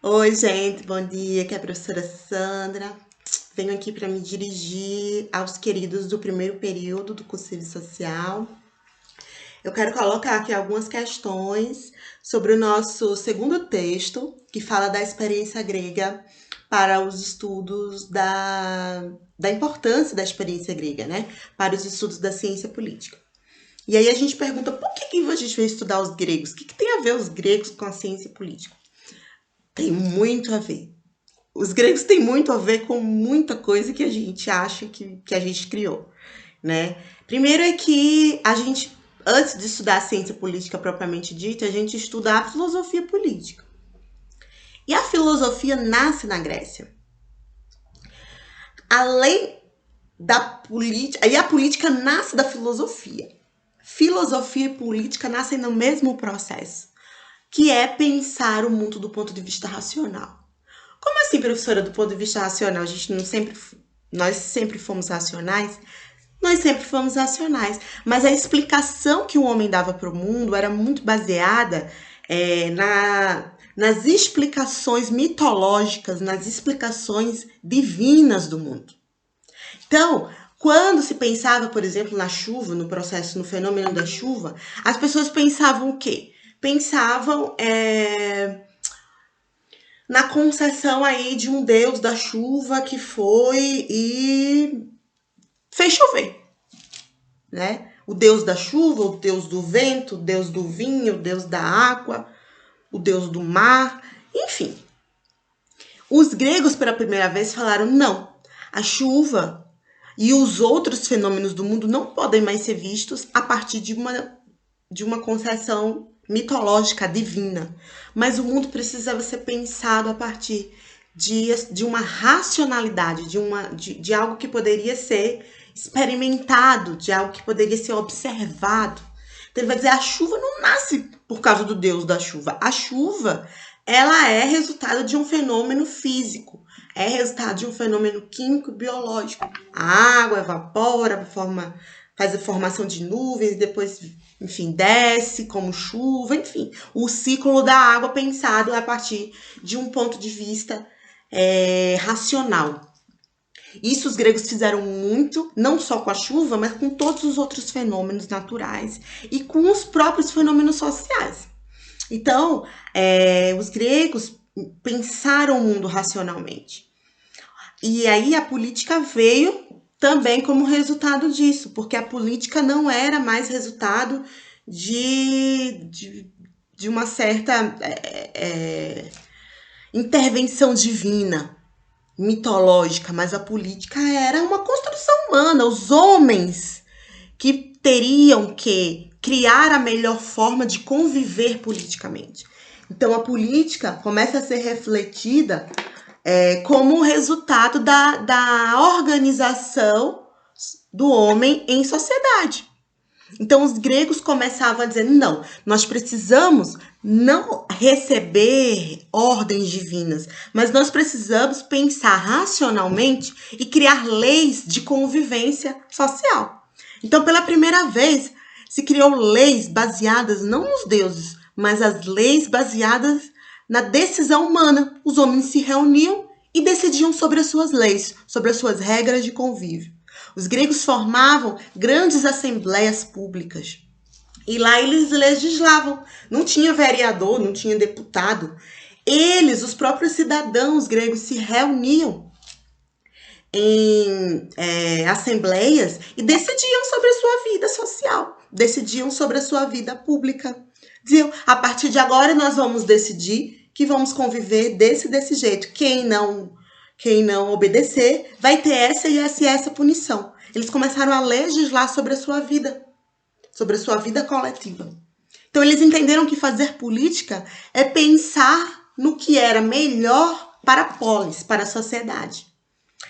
Oi, gente, bom dia. Aqui é a professora Sandra. Venho aqui para me dirigir aos queridos do primeiro período do curso de Serviço Social. Eu quero colocar aqui algumas questões sobre o nosso segundo texto, que fala da experiência grega para os estudos da importância da experiência grega, né? Para os estudos da ciência política. E aí a gente pergunta por que a gente vai estudar os gregos? O que tem a ver os gregos com a ciência política? Tem muito a ver. Os gregos têm muito a ver com muita coisa que a gente acha que a gente criou, né? Primeiro é que a gente, antes de estudar a ciência política propriamente dita, a gente estuda a filosofia política. E a filosofia nasce na Grécia. Além da política, e a política nasce da filosofia. Filosofia e política nascem no mesmo processo, que é pensar o mundo do ponto de vista racional. Como assim, professora, do ponto de vista racional? A gente não sempre, nós sempre fomos racionais? Nós sempre fomos racionais, mas a explicação que o homem dava para o mundo era muito baseada nas explicações mitológicas, nas explicações divinas do mundo. Então, quando se pensava, por exemplo, na chuva, no processo, no fenômeno da chuva, as pessoas pensavam o quê? Pensavam na concessão aí de um deus da chuva que foi e fez chover, né? O deus da chuva, o deus do vento, o deus do vinho, o deus da água, o deus do mar, enfim. Os gregos, pela primeira vez, falaram: não, a chuva e os outros fenômenos do mundo não podem mais ser vistos a partir de uma concepção mitológica divina, mas o mundo precisava ser pensado a partir de uma racionalidade, de algo que poderia ser experimentado, de algo que poderia ser observado. Então ele vai dizer: a chuva não nasce por causa do deus da chuva. A chuva, ela é resultado de um fenômeno físico, é resultado de um fenômeno químico e biológico. A água evapora, faz a formação de nuvens, depois, enfim, desce como chuva, enfim. O ciclo da água pensado a partir de um ponto de vista racional. Isso os gregos fizeram muito, não só com a chuva, mas com todos os outros fenômenos naturais e com os próprios fenômenos sociais. Então, os gregos pensaram o mundo racionalmente. E aí a política veio também como resultado disso, porque a política não era mais resultado de uma certa intervenção divina, mitológica, mas a política era uma construção humana. Os homens que teriam que criar a melhor forma de conviver politicamente. Então a política começa a ser refletida como resultado da organização do homem em sociedade. Então os gregos começavam a dizer: não, nós precisamos não receber ordens divinas, mas nós precisamos pensar racionalmente e criar leis de convivência social. Então, pela primeira vez, se criou leis baseadas não nos deuses, mas as leis baseadas na decisão humana. Os homens se reuniam e decidiam sobre as suas leis, sobre as suas regras de convívio. Os gregos formavam grandes assembleias públicas. E lá eles legislavam. Não tinha vereador, não tinha deputado. Eles, os próprios cidadãos gregos, se reuniam em assembleias e decidiam sobre a sua vida social, decidiam sobre a sua vida pública. Diziam: a partir de agora nós vamos decidir que vamos conviver desse jeito. Quem não obedecer vai ter essa punição. Eles começaram a legislar sobre a sua vida coletiva. Então eles entenderam que fazer política é pensar no que era melhor para a polis, para a sociedade.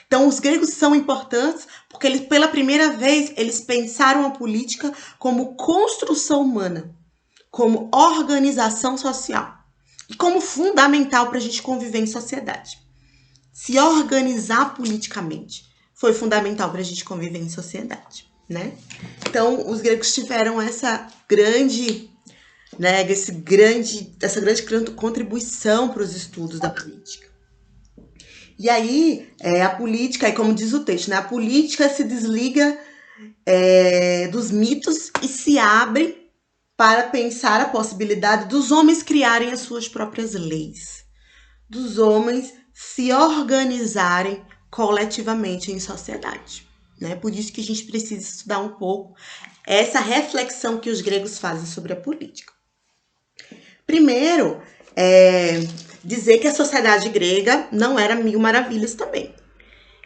Então os gregos são importantes porque eles, pela primeira vez, eles pensaram a política como construção humana, como organização social e como fundamental para a gente conviver em sociedade. Se organizar politicamente foi fundamental para a gente conviver em sociedade, né? Então, os gregos tiveram essa grande né, essa grande contribuição para os estudos da política. E aí, a política, como diz o texto, né, a política se desliga dos mitos e se abre para pensar a possibilidade dos homens criarem as suas próprias leis, dos homens se organizarem coletivamente em sociedade. Né? Por isso que a gente precisa estudar um pouco essa reflexão que os gregos fazem sobre a política. Primeiro, dizer que a sociedade grega não era mil maravilhas também.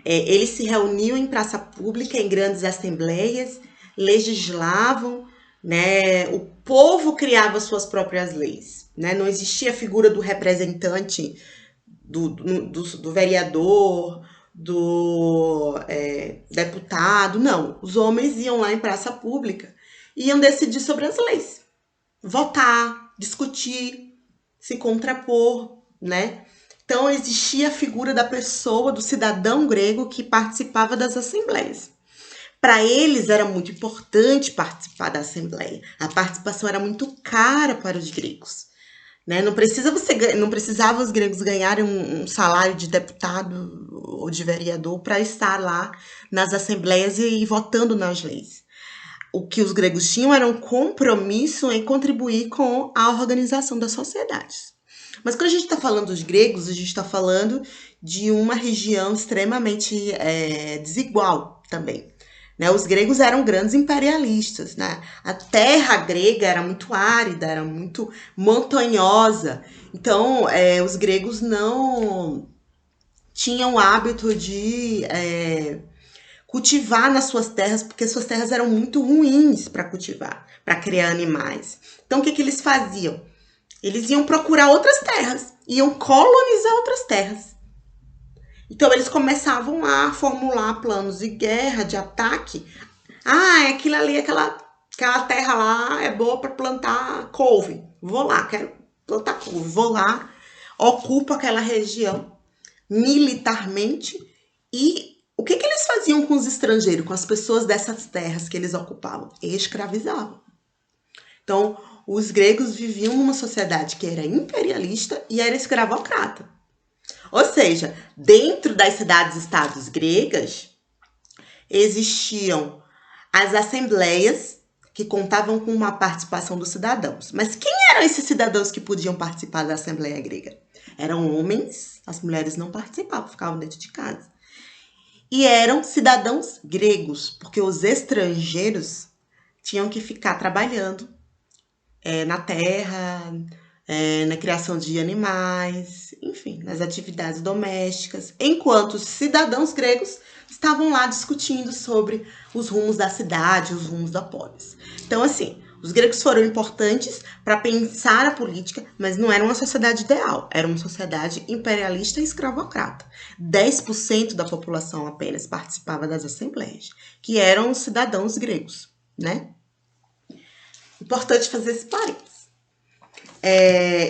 Eles se reuniam em praça pública, em grandes assembleias, legislavam, né? O povo criava suas próprias leis. Né? Não existia a figura do representante, do vereador, do deputado. Não, os homens iam lá em praça pública e iam decidir sobre as leis. Votar, discutir, se contrapor, né? Então, existia a figura da pessoa, do cidadão grego que participava das assembleias. Para eles era muito importante participar da assembleia. A participação era muito cara para os gregos. Né? Não precisava os gregos ganharem um salário de deputado ou de vereador para estar lá nas assembleias e votando nas leis. O que os gregos tinham era um compromisso em contribuir com a organização das sociedades. Mas quando a gente está falando dos gregos, a gente está falando de uma região extremamente desigual também. Né? Os gregos eram grandes imperialistas. Né? A terra grega era muito árida, era muito montanhosa. Então, os gregos não tinham o hábito de cultivar nas suas terras, porque suas terras eram muito ruins para cultivar, para criar animais. Então, o que eles faziam? Eles iam procurar outras terras, iam colonizar outras terras. Então, eles começavam a formular planos de guerra, de ataque. Aquilo ali, aquela terra lá é boa para plantar couve. Vou lá, quero plantar couve. Vou lá, ocupo aquela região militarmente. E o que eles faziam com os estrangeiros, com as pessoas dessas terras que eles ocupavam? Escravizavam. Então, os gregos viviam numa sociedade que era imperialista e era escravocrata. Ou seja, dentro das cidades-estados gregas, existiam as assembleias que contavam com uma participação dos cidadãos. Mas quem eram esses cidadãos que podiam participar da assembleia grega? Eram homens, as mulheres não participavam, ficavam dentro de casa. E eram cidadãos gregos, porque os estrangeiros tinham que ficar trabalhando na terra, na criação de animais, enfim, nas atividades domésticas, enquanto os cidadãos gregos estavam lá discutindo sobre os rumos da cidade, os rumos da polis. Então, assim, os gregos foram importantes para pensar a política, mas não era uma sociedade ideal, era uma sociedade imperialista e escravocrata. 10% da população apenas participava das assembleias, que eram os cidadãos gregos, né? Importante fazer esse parênteses.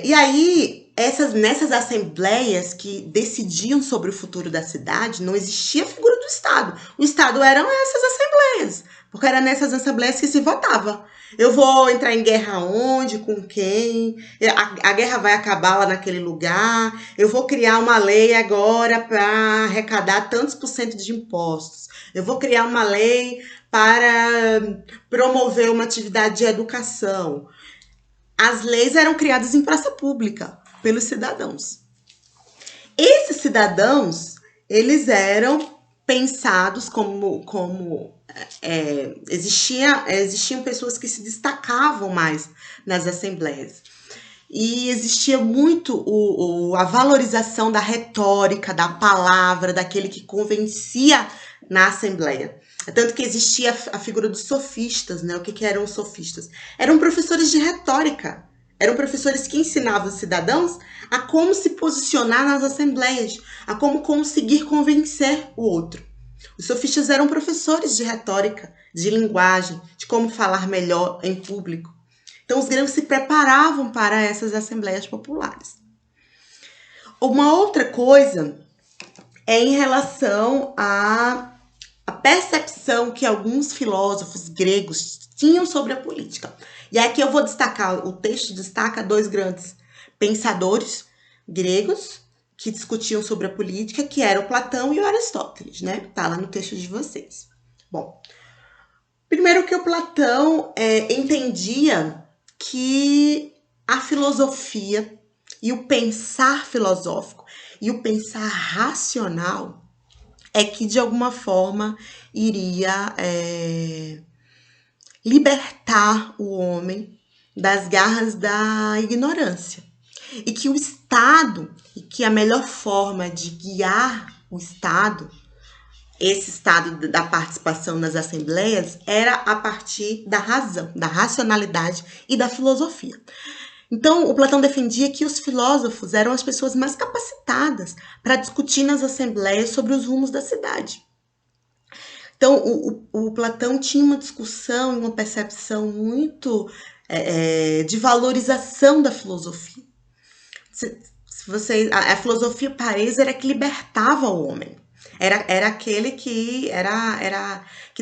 E aí, nessas assembleias que decidiam sobre o futuro da cidade, não existia a figura do Estado. O Estado eram essas assembleias, porque era nessas assembleias que se votava. Eu vou entrar em guerra onde, com quem, a guerra vai acabar lá naquele lugar, eu vou criar uma lei agora para arrecadar tantos % de impostos, eu vou criar uma lei para promover uma atividade de educação. As leis eram criadas em praça pública pelos cidadãos. Esses cidadãos, eles eram pensados como existiam pessoas que se destacavam mais nas assembleias. E existia muito a valorização da retórica, da palavra, daquele que convencia na assembleia. Tanto que existia a figura dos sofistas, né? O que eram os sofistas? Eram professores de retórica. Eram professores que ensinavam os cidadãos a como se posicionar nas assembleias, a como conseguir convencer o outro. Os sofistas eram professores de retórica, de linguagem, de como falar melhor em público. Então, os gregos se preparavam para essas assembleias populares. Uma outra coisa é em relação à percepção que alguns filósofos gregos tinham sobre a política. E aqui eu vou destacar, o texto destaca 2 grandes pensadores gregos que discutiam sobre a política, que eram Platão e o Aristóteles, né? Tá lá no texto de vocês. Bom, primeiro que o Platão entendia que a filosofia e o pensar filosófico e o pensar racional é que, de alguma forma, iria libertar o homem das garras da ignorância. E que o Estado, e que a melhor forma de guiar o Estado, esse Estado da participação nas assembleias, era a partir da razão, da racionalidade e da filosofia. Então, o Platão defendia que os filósofos eram as pessoas mais capacitadas para discutir nas assembleias sobre os rumos da cidade. Então, o Platão tinha uma discussão e uma percepção muito de valorização da filosofia. A filosofia paresa era que libertava o homem. Era aquele que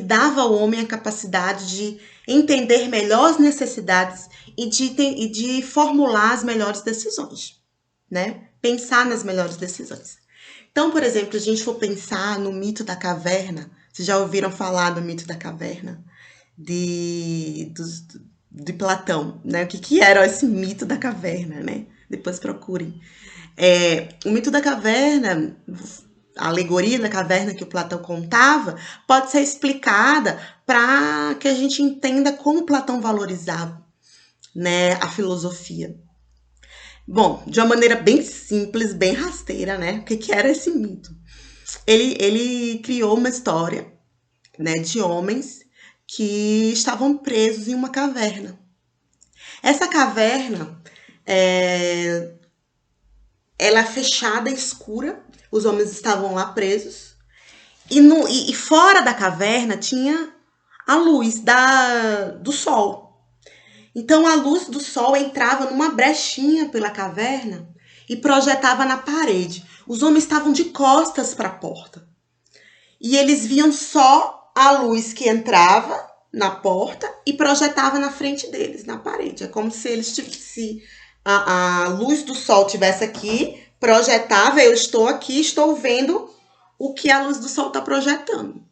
dava ao homem a capacidade de entender melhor as necessidades e de formular as melhores decisões, né? Pensar nas melhores decisões. Então, por exemplo, a gente for pensar no mito da caverna, vocês já ouviram falar do mito da caverna de Platão, né? O que era esse mito da caverna, né? Depois procurem. O mito da caverna, a alegoria da caverna que o Platão contava, pode ser explicada para que a gente entenda como Platão valorizava, né, a filosofia. Bom, de uma maneira bem simples, bem rasteira, né? O que era esse mito? Ele criou uma história, né, de homens que estavam presos em uma caverna. Essa caverna ela é fechada, escura, os homens estavam lá presos, e fora da caverna tinha a luz do sol. Então a luz do sol entrava numa brechinha pela caverna e projetava na parede. Os homens estavam de costas para a porta. E eles viam só a luz que entrava na porta e projetava na frente deles, na parede. É como se eles tivessem a luz do sol tivesse aqui, projetava, eu estou aqui, estou vendo o que a luz do sol está projetando.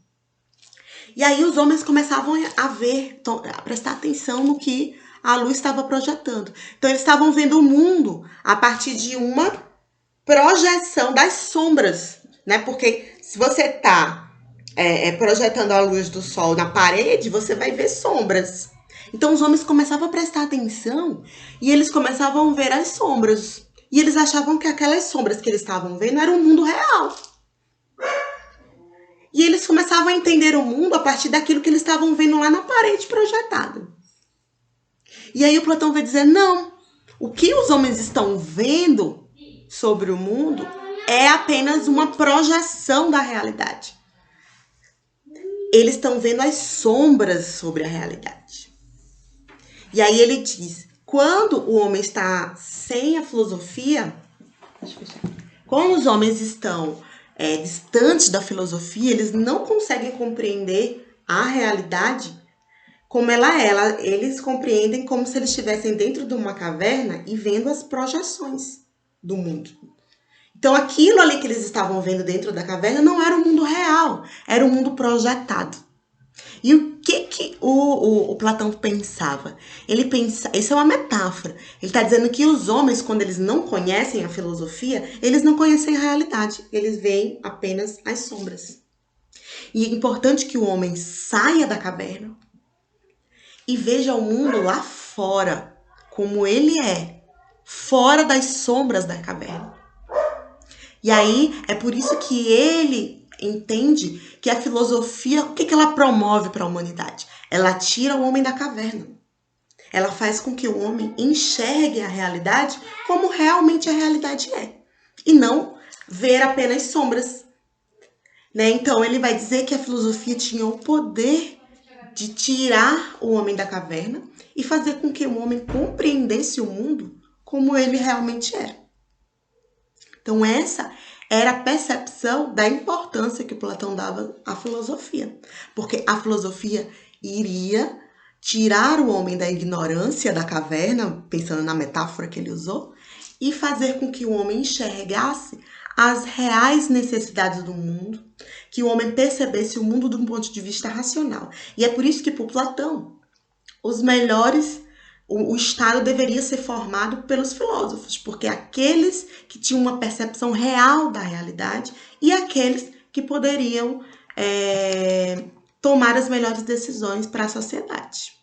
E aí os homens começavam a ver, a prestar atenção no que a luz estava projetando. Então eles estavam vendo o mundo a partir de uma projeção das sombras, né? Porque se você está projetando a luz do sol na parede, você vai ver sombras. Então os homens começavam a prestar atenção e eles começavam a ver as sombras. E eles achavam que aquelas sombras que eles estavam vendo era o mundo real. E eles começavam a entender o mundo a partir daquilo que eles estavam vendo lá na parede projetada. E aí o Platão vai dizer, não, o que os homens estão vendo sobre o mundo é apenas uma projeção da realidade. Eles estão vendo as sombras sobre a realidade. E aí ele diz, quando o homem está sem a filosofia, quando os homens estão distantes da filosofia, eles não conseguem compreender a realidade como ela é. Eles compreendem como se eles estivessem dentro de uma caverna e vendo as projeções do mundo. Então aquilo ali que eles estavam vendo dentro da caverna não era o mundo real, era o mundo projetado. E o que o Platão pensava? Isso é uma metáfora. Ele está dizendo que os homens, quando eles não conhecem a filosofia, eles não conhecem a realidade. Eles veem apenas as sombras. E é importante que o homem saia da caverna e veja o mundo lá fora, como ele é, fora das sombras da caverna. E aí, é por isso que ele entende que a filosofia, o que ela promove para a humanidade? Ela tira o homem da caverna. Ela faz com que o homem enxergue a realidade como realmente a realidade é. E não ver apenas sombras. Né? Então, ele vai dizer que a filosofia tinha o poder de tirar o homem da caverna e fazer com que o homem compreendesse o mundo como ele realmente era. Então, essa era a percepção da importância que Platão dava à filosofia. Porque a filosofia iria tirar o homem da ignorância da caverna, pensando na metáfora que ele usou, e fazer com que o homem enxergasse as reais necessidades do mundo, que o homem percebesse o mundo de um ponto de vista racional. E é por isso que, por Platão, os melhores, o Estado deveria ser formado pelos filósofos, porque aqueles que tinham uma percepção real da realidade e aqueles que poderiam tomar as melhores decisões para a sociedade.